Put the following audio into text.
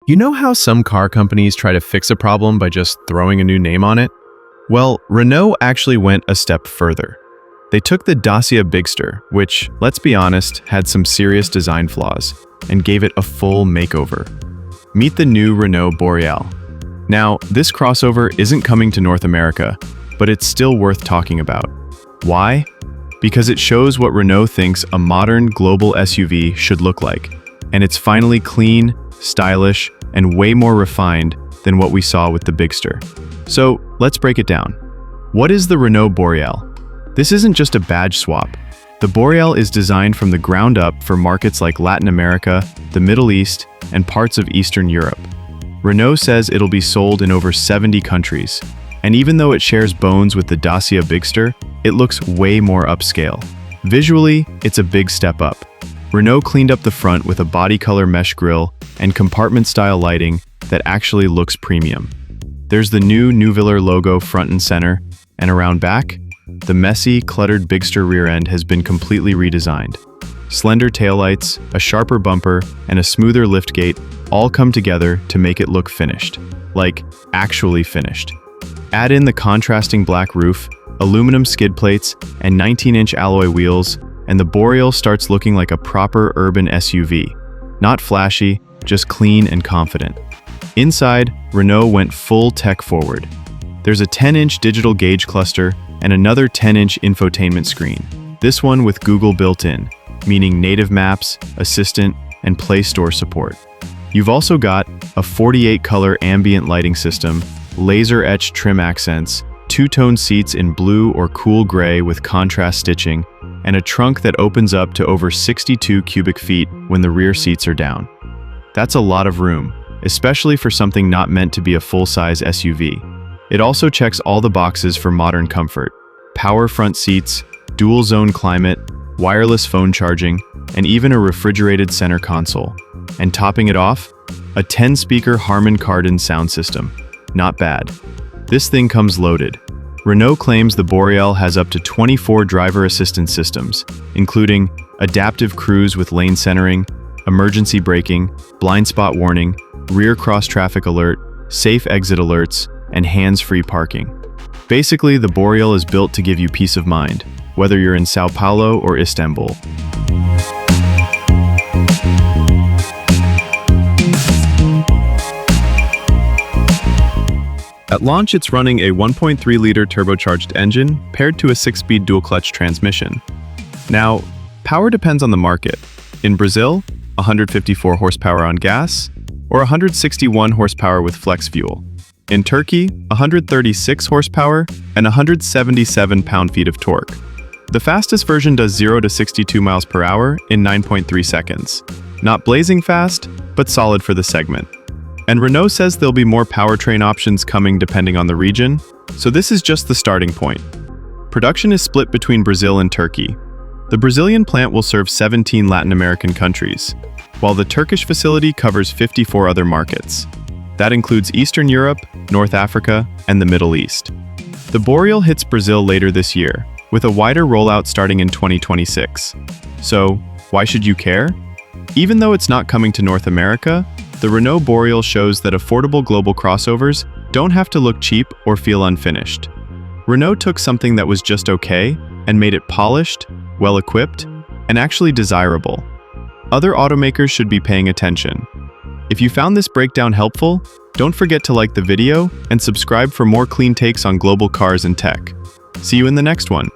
You know how some car companies try to fix a problem by just throwing a new name on it? Well, Renault actually went a step further. They took the Dacia Bigster, which, let's be honest, had some serious design flaws, and gave it a full makeover. Meet the new Renault Boreal. Now, this crossover isn't coming to North America, but it's still worth talking about. Why? Because it shows what Renault thinks a modern global SUV should look like, and it's finally clean, stylish, and way more refined than what we saw with the Bigster. So, let's break it down. What is the Renault Boreal? This isn't just a badge swap. The Boreal is designed from the ground up for markets like Latin America, the Middle East, and parts of Eastern Europe. Renault says it'll be sold in over 70 countries, and even though it shares bones with the Dacia Bigster, it looks way more upscale. Visually, it's a big step up. Renault cleaned up the front with a body color mesh grille and compartment-style lighting that actually looks premium. There's the new Unveiled logo front and center, and around back, the messy, cluttered Bigster rear end has been completely redesigned. Slender taillights, a sharper bumper, and a smoother liftgate all come together to make it look finished. Like, actually finished. Add in the contrasting black roof, aluminum skid plates, and 19-inch alloy wheels, and the Boreal starts looking like a proper urban SUV. Not flashy, just clean and confident. Inside, Renault went full tech forward. There's a 10-inch digital gauge cluster and another 10-inch infotainment screen, this one with Google built in, meaning native maps, assistant, and Play Store support. You've also got a 48-color ambient lighting system, laser-etched trim accents, two-tone seats in blue or cool gray with contrast stitching, and a trunk that opens up to over 62 cubic feet when the rear seats are down. That's a lot of room, especially for something not meant to be a full-size SUV. It also checks all the boxes for modern comfort: power front seats, dual-zone climate, wireless phone charging, and even a refrigerated center console. And topping it off, a 10-speaker Harman Kardon sound system. Not bad. This thing comes loaded. Renault claims the Boreal has up to 24 driver assistance systems, including adaptive cruise with lane centering, emergency braking, blind spot warning, rear cross-traffic alert, safe exit alerts, and hands-free parking. Basically, the Boreal is built to give you peace of mind, whether you're in Sao Paulo or Istanbul. At launch, it's running a 1.3-liter turbocharged engine paired to a 6-speed dual-clutch transmission. Now, power depends on the market. In Brazil, 154 horsepower on gas, or 161 horsepower with flex fuel. In Turkey, 136 horsepower and 177 pound-feet of torque. The fastest version does 0 to 62 miles per hour in 9.3 seconds. Not blazing fast, but solid for the segment. And Renault says there'll be more powertrain options coming depending on the region, so this is just the starting point. Production is split between Brazil and Turkey. The Brazilian plant will serve 17 Latin American countries, while the Turkish facility covers 54 other markets. That includes Eastern Europe, North Africa, and the Middle East. The Boreal hits Brazil later this year, with a wider rollout starting in 2026. So, why should you care? Even though it's not coming to North America, the Renault Boreal shows that affordable global crossovers don't have to look cheap or feel unfinished. Renault took something that was just okay and made it polished, well-equipped, and actually desirable. Other automakers should be paying attention. If you found this breakdown helpful, don't forget to like the video and subscribe for more clean takes on global cars and tech. See you in the next one.